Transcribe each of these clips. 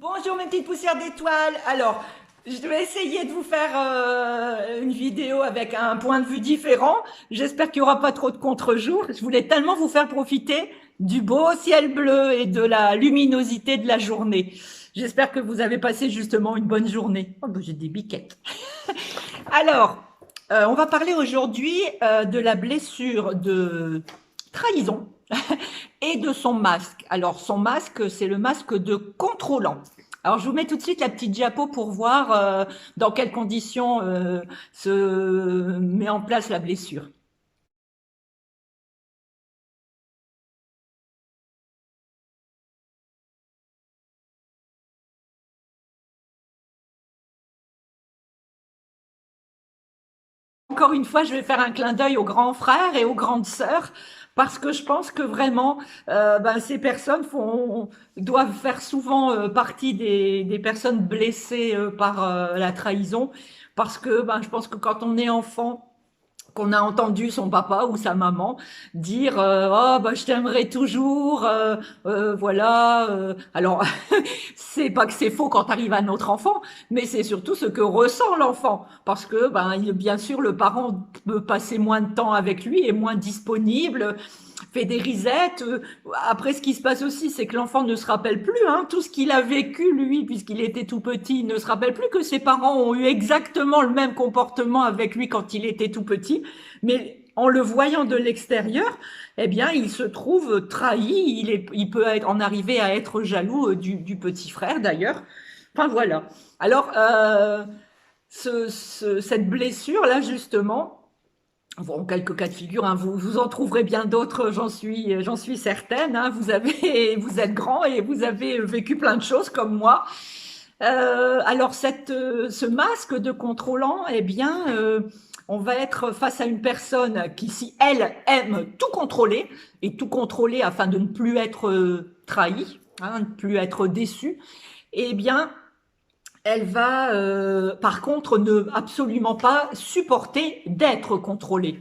Bonjour mes petites poussières d'étoiles. Alors, je vais essayer de vous faire une vidéo avec un point de vue différent. J'espère qu'il n'y aura pas trop de contre-jour. Je voulais tellement vous faire profiter du beau ciel bleu et de la luminosité de la journée. J'espère que vous avez passé justement une bonne journée. Oh, ben, j'ai des biquettes. Alors, on va parler aujourd'hui de la blessure de trahison et de son masque. Alors, son masque, c'est le masque de contrôlant. Alors, je vous mets tout de suite la petite diapo pour voir dans quelles conditions se met en place la blessure. Encore une fois, je vais faire un clin d'œil aux grands frères et aux grandes sœurs parce que je pense que vraiment, ces personnes doivent faire souvent partie des personnes blessées par la trahison parce que je pense que quand on est enfant, qu'on a entendu son papa ou sa maman dire oh je t'aimerai toujours voilà alors c'est pas que c'est faux quand arrive à notre enfant, mais c'est surtout ce que ressent l'enfant parce que bien sûr le parent peut passer moins de temps avec lui et moins disponible, fait des risettes. Après, ce qui se passe aussi, c'est que l'enfant ne se rappelle plus tout ce qu'il a vécu, lui, puisqu'il était tout petit. Il ne se rappelle plus que ses parents ont eu exactement le même comportement avec lui quand il était tout petit. Mais en le voyant de l'extérieur, eh bien, il se trouve trahi. Il peut en arriver à être jaloux du petit frère, d'ailleurs. Enfin, voilà. Alors, cette blessure-là, justement, bon, quelques cas de figure, vous en trouverez bien d'autres, j'en suis certaine. Vous vous êtes grand et vous avez vécu plein de choses comme moi. Alors, ce masque de contrôlant, eh bien, on va être face à une personne qui, si elle aime tout contrôler, et tout contrôler afin de ne plus être trahie, ne plus être déçue, eh bien, elle va, par contre, ne absolument pas supporter d'être contrôlée.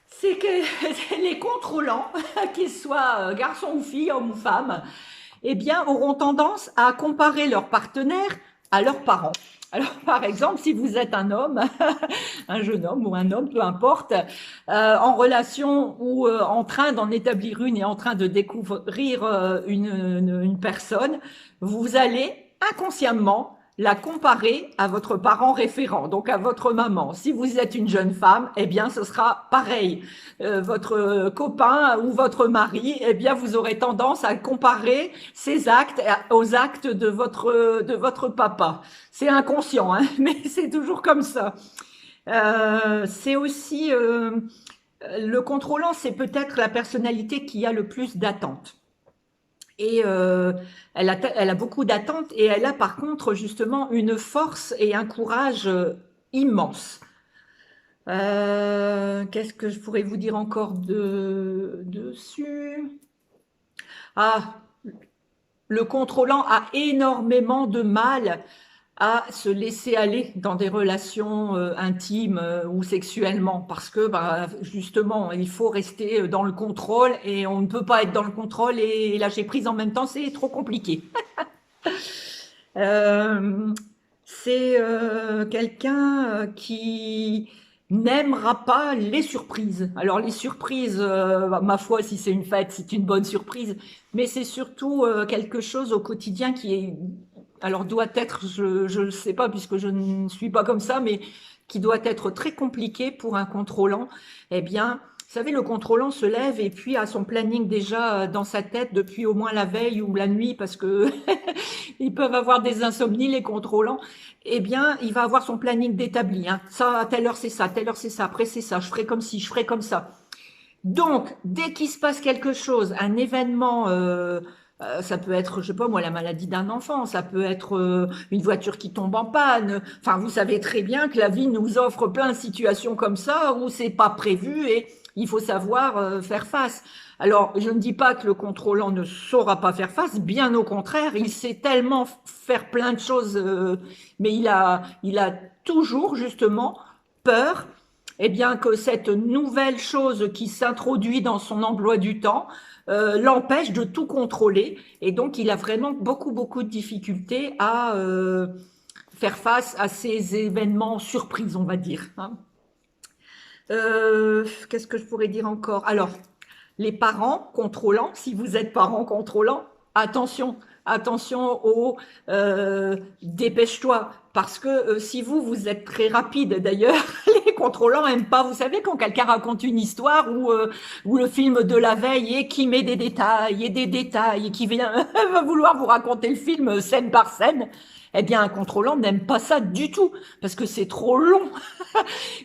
C'est que les contrôlants, qu'ils soient garçons ou filles, hommes ou femmes, eh bien, auront tendance à comparer leurs partenaires à leurs parents. Alors, par exemple, si vous êtes un homme, un jeune homme ou un homme, peu importe, en relation ou en train d'en établir une et en train de découvrir une personne, vous allez inconsciemment la comparer à votre parent référent, donc à votre maman. Si vous êtes une jeune femme, eh bien, ce sera pareil. Votre copain ou votre mari, eh bien, vous aurez tendance à comparer ses actes aux actes de votre papa. C'est inconscient, mais c'est toujours comme ça. C'est aussi le contrôlant, c'est peut-être la personnalité qui a le plus d'attentes. Et elle a beaucoup d'attentes et elle a par contre justement une force et un courage immense. Qu'est-ce que je pourrais vous dire encore dessus? Ah, le contrôlant a énormément de mal à se laisser aller dans des relations intimes ou sexuellement parce que justement il faut rester dans le contrôle et on ne peut pas être dans le contrôle et lâcher prise en même temps, c'est trop compliqué. C'est quelqu'un qui n'aimera pas les surprises. Alors les surprises, ma foi, si c'est une fête, c'est une bonne surprise, mais c'est surtout quelque chose au quotidien qui est, alors doit être, je ne sais pas puisque je ne suis pas comme ça, mais qui doit être très compliqué pour un contrôlant. Eh bien, vous savez, le contrôlant se lève et puis a son planning déjà dans sa tête depuis au moins la veille ou la nuit parce que ils peuvent avoir des insomnies, les contrôlants. Eh bien, il va avoir son planning d'établi. Ça, à telle heure, c'est ça, à telle heure, c'est ça, après, c'est ça, je ferai comme ci, je ferai comme ça. Donc, dès qu'il se passe quelque chose, un événement, ça peut être, je sais pas moi, la maladie d'un enfant, ça peut être une voiture qui tombe en panne. Enfin, vous savez très bien que la vie nous offre plein de situations comme ça où c'est pas prévu et il faut savoir faire face. Alors, je ne dis pas que le contrôlant ne saura pas faire face, bien au contraire, il sait tellement faire plein de choses, mais il a toujours justement peur, eh bien, que cette nouvelle chose qui s'introduit dans son emploi du temps, l'empêche de tout contrôler. Et donc, il a vraiment beaucoup de difficultés à faire face à ces événements surprises, on va dire, hein. Qu'est-ce que je pourrais dire encore? Alors, les parents contrôlants, si vous êtes parent contrôlant, attention, attention au dépêche-toi, parce que si vous êtes très rapide, d'ailleurs, les contrôlants aiment pas. Vous savez, quand quelqu'un raconte une histoire ou le film de la veille et qui met des détails et qui vient va vouloir vous raconter le film scène par scène, eh bien, un contrôlant n'aime pas ça du tout, parce que c'est trop long.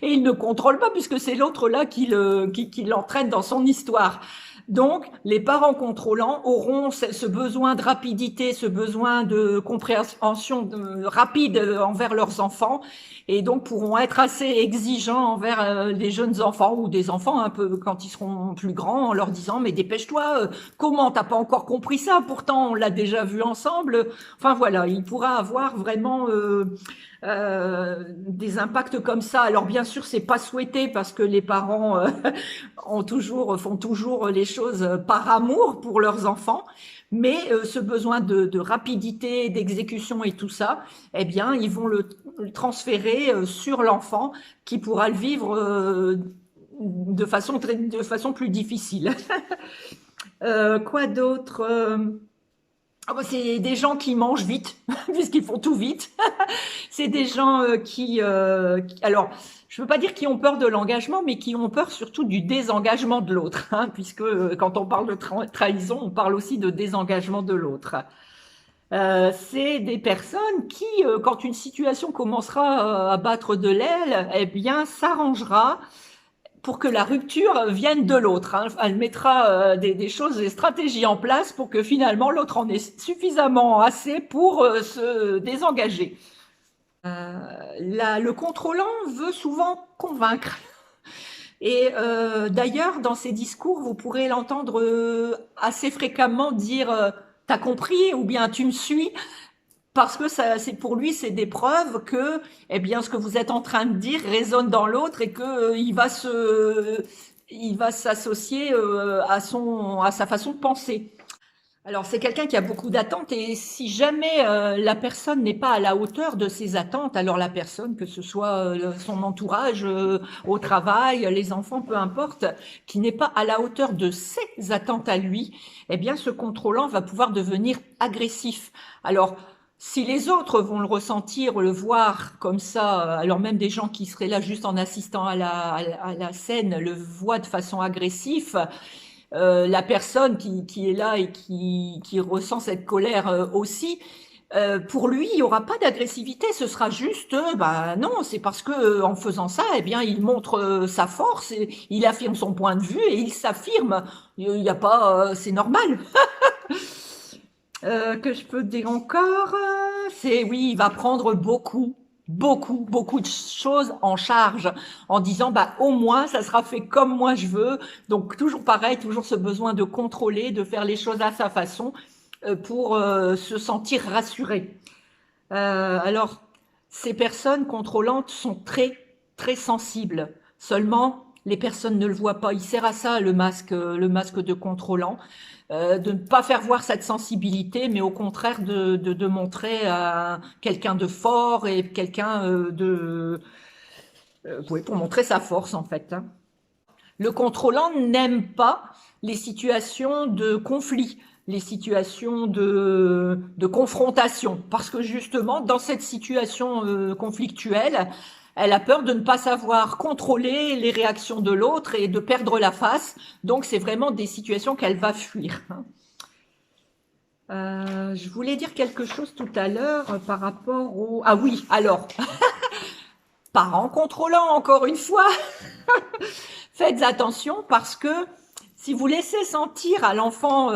Et il ne contrôle pas puisque c'est l'autre là qui l'entraîne dans son histoire. Donc, les parents contrôlants auront ce besoin de rapidité, ce besoin de compréhension rapide envers leurs enfants, et donc pourront être assez exigeants envers les jeunes enfants ou des enfants un peu quand ils seront plus grands, en leur disant mais dépêche-toi, comment t'as pas encore compris ça? Pourtant on l'a déjà vu ensemble. Enfin voilà, il pourra avoir vraiment des impacts comme ça. Alors bien sûr, c'est pas souhaité parce que les parents font toujours les choses par amour pour leurs enfants, mais ce besoin de rapidité, d'exécution et tout ça, eh bien, ils vont le transférer sur l'enfant qui pourra le vivre de façon plus difficile. Quoi d'autre? C'est des gens qui mangent vite, puisqu'ils font tout vite. C'est des gens alors, je veux pas dire qui ont peur de l'engagement, mais qui ont peur surtout du désengagement de l'autre, hein, puisque quand on parle de trahison, on parle aussi de désengagement de l'autre. C'est des personnes qui, quand une situation commencera à battre de l'aile, eh bien, s'arrangera pour que la rupture vienne de l'autre, hein. Elle mettra des choses, des stratégies en place pour que finalement l'autre en ait suffisamment assez pour se désengager. Le contrôlant veut souvent convaincre. Et d'ailleurs, dans ses discours, vous pourrez l'entendre assez fréquemment dire t'as compris ou bien tu me suis, parce que c'est pour lui, c'est des preuves que, eh bien, ce que vous êtes en train de dire résonne dans l'autre et que il va s'associer à sa façon de penser. Alors, c'est quelqu'un qui a beaucoup d'attentes et si jamais la personne n'est pas à la hauteur de ses attentes, alors la personne, que ce soit son entourage au travail, les enfants, peu importe, qui n'est pas à la hauteur de ses attentes à lui, eh bien, ce contrôlant va pouvoir devenir agressif. Alors, si les autres vont le ressentir, le voir comme ça, alors même des gens qui seraient là juste en assistant à la scène le voient de façon agressive, la personne qui est là et qui ressent cette colère aussi, pour lui, il y aura pas d'agressivité, ce sera juste, bah non, c'est parce que en faisant ça, eh bien, il montre sa force, et il affirme son point de vue et il s'affirme. Il y a pas, c'est normal. Que je peux dire encore, c'est oui, il va prendre beaucoup de choses en charge en disant bah au moins ça sera fait comme moi je veux. Donc toujours pareil, toujours ce besoin de contrôler, de faire les choses à sa façon pour se sentir rassuré. Alors ces personnes contrôlantes sont très sensibles. Seulement les personnes ne le voient pas. Il sert à ça le masque de contrôlant. De ne pas faire voir cette sensibilité, mais au contraire de montrer quelqu'un de fort et quelqu'un oui, pour montrer sa force en fait, hein. Le contrôlant n'aime pas les situations de conflit, les situations de confrontation, parce que justement dans cette situation conflictuelle, elle a peur de ne pas savoir contrôler les réactions de l'autre et de perdre la face. Donc, c'est vraiment des situations qu'elle va fuir. Je voulais dire quelque chose tout à l'heure par rapport au... Ah oui, alors, parents contrôlants, encore une fois, faites attention parce que si vous laissez sentir à l'enfant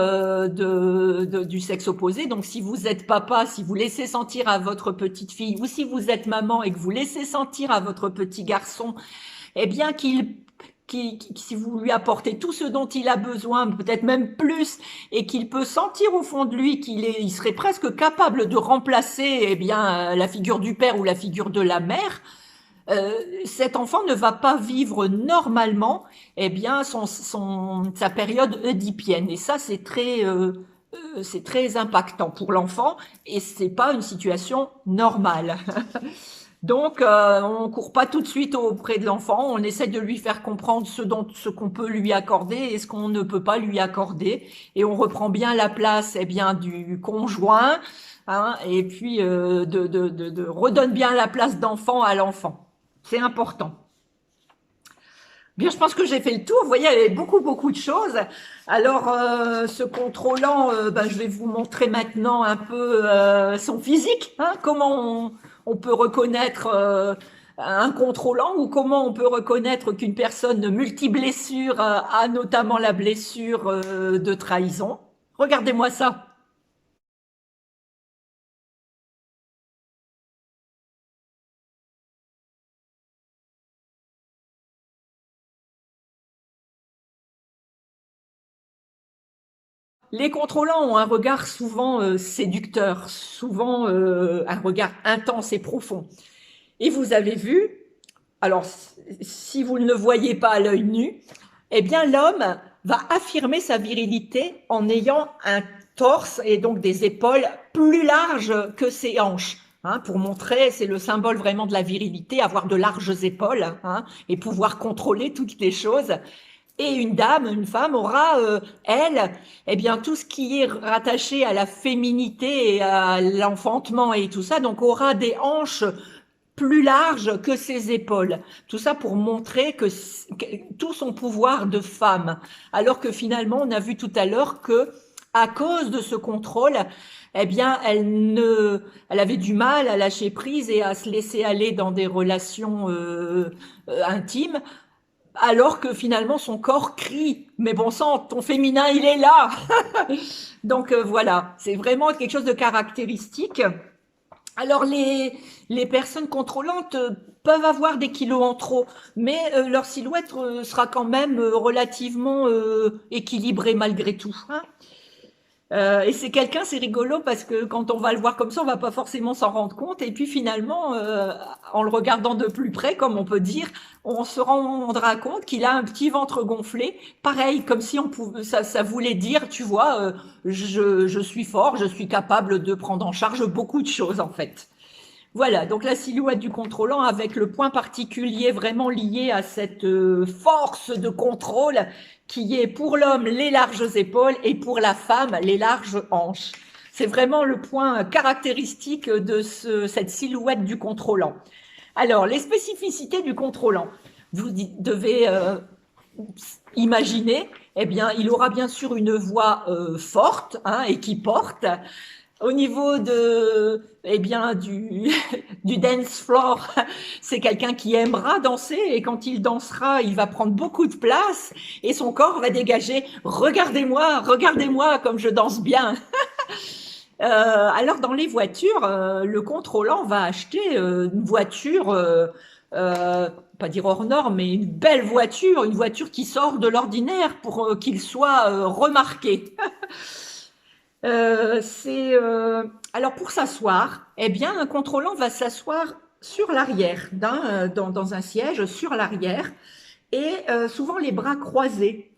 du sexe opposé, donc si vous êtes papa, si vous laissez sentir à votre petite fille, ou si vous êtes maman et que vous laissez sentir à votre petit garçon, eh bien si vous lui apportez tout ce dont il a besoin, peut-être même plus, et qu'il peut sentir au fond de lui il serait presque capable de remplacer, eh bien, la figure du père ou la figure de la mère, cet enfant ne va pas vivre normalement, eh bien, sa période oedipienne. Et ça, c'est très impactant pour l'enfant et c'est pas une situation normale. Donc, on court pas tout de suite auprès de l'enfant, on essaie de lui faire comprendre ce qu'on peut lui accorder et ce qu'on ne peut pas lui accorder, et on reprend bien la place, eh bien, du conjoint, hein, et puis de redonne bien la place d'enfant à l'enfant. C'est important. Bien, je pense que j'ai fait le tour. Vous voyez, il y avait beaucoup de choses. Alors, ce contrôlant, ben, je vais vous montrer maintenant un peu son physique, hein, comment on peut reconnaître un contrôlant ou comment on peut reconnaître qu'une personne multi-blessure a notamment la blessure de trahison. Regardez-moi ça. Les contrôlants ont un regard souvent séducteur, souvent un regard intense et profond. Et vous avez vu, alors si vous ne le voyez pas à l'œil nu, eh bien l'homme va affirmer sa virilité en ayant un torse et donc des épaules plus larges que ses hanches. Hein, pour montrer, c'est le symbole vraiment de la virilité, avoir de larges épaules, hein, et pouvoir contrôler toutes les choses. Et une dame, une femme aura, elle, eh bien, tout ce qui est rattaché à la féminité et à l'enfantement et tout ça, donc aura des hanches plus larges que ses épaules. Tout ça pour montrer que tout son pouvoir de femme. Alors que finalement, on a vu tout à l'heure que, à cause de ce contrôle, eh bien, elle avait du mal à lâcher prise et à se laisser aller dans des relations intimes, alors que finalement son corps crie, mais bon sang, ton féminin il est là. Donc voilà, c'est vraiment quelque chose de caractéristique. Alors les personnes contrôlantes peuvent avoir des kilos en trop, mais leur silhouette sera quand même relativement équilibrée malgré tout, hein. Et c'est quelqu'un, c'est rigolo parce que quand on va le voir comme ça, on va pas forcément s'en rendre compte. Et puis finalement, en le regardant de plus près, comme on peut dire, on se rendra compte qu'il a un petit ventre gonflé. Pareil, comme si on pouvait, ça voulait dire, tu vois, je suis fort, je suis capable de prendre en charge beaucoup de choses en fait. Voilà, donc la silhouette du contrôlant avec le point particulier vraiment lié à cette force de contrôle qui est pour l'homme les larges épaules et pour la femme les larges hanches. C'est vraiment le point caractéristique de cette silhouette du contrôlant. Alors, les spécificités du contrôlant. Vous devez imaginer, eh bien, il aura bien sûr une voix forte, hein, et qui porte. Au niveau de, eh bien, du dance floor, c'est quelqu'un qui aimera danser et quand il dansera, il va prendre beaucoup de place et son corps va dégager. Regardez-moi comme je danse bien. Alors dans les voitures, le contrôlant va acheter une voiture, pas dire hors norme, mais une belle voiture, une voiture qui sort de l'ordinaire pour qu'il soit remarqué. Alors pour s'asseoir, eh bien un contrôlant va s'asseoir sur l'arrière, dans un siège sur l'arrière, et souvent les bras croisés.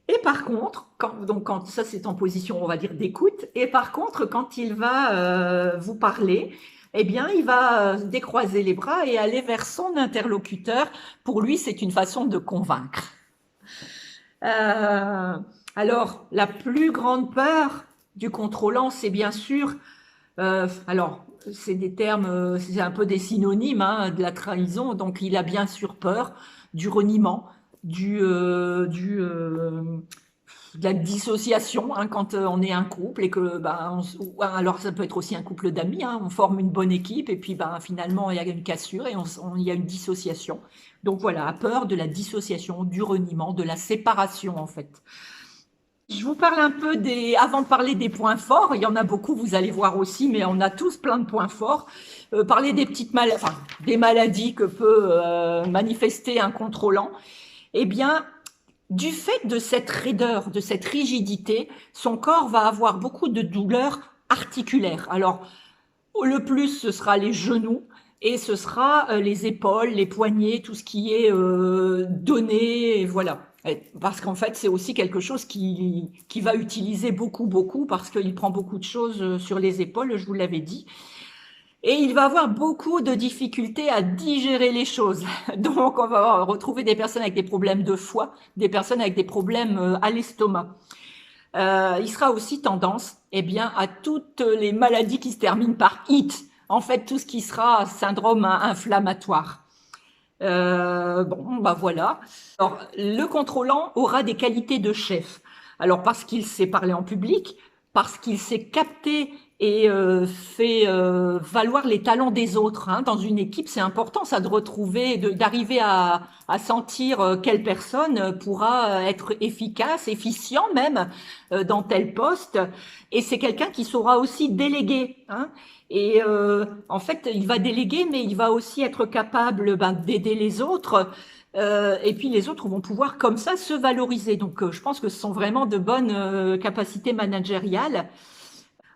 Et par contre, quand ça c'est en position, on va dire d'écoute, et par contre quand il va vous parler, eh bien il va décroiser les bras et aller vers son interlocuteur. Pour lui, c'est une façon de convaincre. Alors la plus grande peur du contrôlant, c'est bien sûr, alors c'est des termes, c'est un peu des synonymes, hein, de la trahison. Donc il a bien sûr peur du reniement, de la dissociation, hein, quand on est un couple et que, ben, alors ça peut être aussi un couple d'amis, hein, on forme une bonne équipe et puis ben, finalement il y a une cassure et il y a une dissociation. Donc voilà, a peur de la dissociation, du reniement, de la séparation en fait. Je vous parle un peu avant de parler des points forts, il y en a beaucoup, vous allez voir aussi, mais on a tous plein de points forts. Parler des des maladies que peut manifester un contrôlant. Eh bien, du fait de cette raideur, de cette rigidité, son corps va avoir beaucoup de douleurs articulaires. Alors, le plus, ce sera les genoux, et ce sera les épaules, les poignets, tout ce qui est donné, et voilà. Parce qu'en fait, c'est aussi quelque chose qui va utiliser beaucoup, beaucoup, parce qu'il prend beaucoup de choses sur les épaules, je vous l'avais dit. Et il va avoir beaucoup de difficultés à digérer les choses. Donc, on va retrouver des personnes avec des problèmes de foie, des personnes avec des problèmes à l'estomac. Il sera aussi tendance, eh bien, à toutes les maladies qui se terminent par it. En fait, tout ce qui sera syndrome inflammatoire. Bon, bah voilà. Alors, le contrôlant aura des qualités de chef. Alors, parce qu'il sait parler en public, parce qu'il sait capter et fait valoir les talents des autres. Hein. Dans une équipe, c'est important, ça, de retrouver, d'arriver à sentir quelle personne pourra être efficace, efficient même dans tel poste. Et c'est quelqu'un qui saura aussi déléguer. Hein. Et en fait, il va déléguer, mais il va aussi être capable d'aider les autres. Et puis les autres vont pouvoir comme ça se valoriser. Donc je pense que ce sont vraiment de bonnes capacités managériales.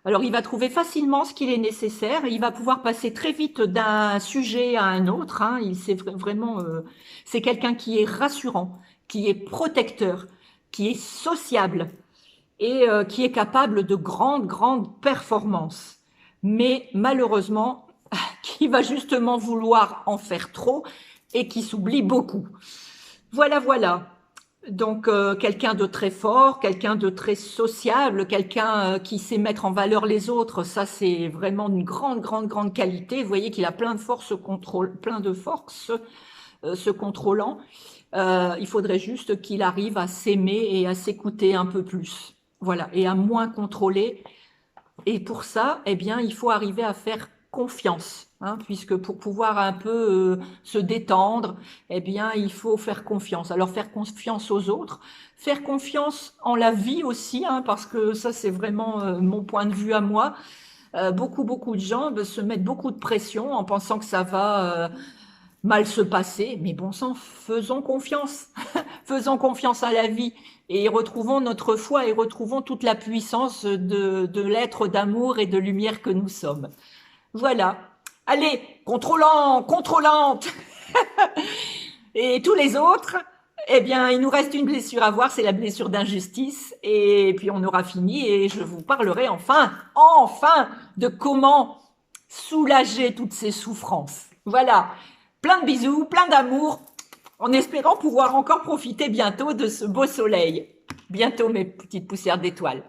Alors il va trouver facilement ce qu'il est nécessaire. Il va pouvoir passer très vite d'un sujet à un autre. Hein. Il sait vraiment, c'est quelqu'un qui est rassurant, qui est protecteur, qui est sociable et qui est capable de grandes, grandes performances. Mais malheureusement, qui va justement vouloir en faire trop et qui s'oublie beaucoup. Voilà, voilà. Donc quelqu'un de très fort, quelqu'un de très sociable, quelqu'un qui sait mettre en valeur les autres, ça c'est vraiment une grande, grande, grande qualité. Vous voyez qu'il a plein de force, plein de force, ce contrôlant. Il faudrait juste qu'il arrive à s'aimer et à s'écouter un peu plus. Voilà, et à moins contrôler. Et pour ça, eh bien, il faut arriver à faire confiance, hein, puisque pour pouvoir un peu se détendre, eh bien, il faut faire confiance. Alors, faire confiance aux autres, faire confiance en la vie aussi, hein, parce que ça, c'est vraiment mon point de vue à moi. Beaucoup, beaucoup de gens se mettent beaucoup de pression en pensant que ça va mal se passer, mais bon sang, faisons confiance, faisons confiance à la vie et retrouvons notre foi et retrouvons toute la puissance de l'être d'amour et de lumière que nous sommes. Voilà. Allez, contrôlant, contrôlante. Et tous les autres, eh bien, il nous reste une blessure à voir, c'est la blessure d'injustice. Et puis on aura fini et je vous parlerai enfin, enfin, de comment soulager toutes ces souffrances. Voilà. Plein de bisous, plein d'amour, en espérant pouvoir encore profiter bientôt de ce beau soleil. Bientôt mes petites poussières d'étoiles.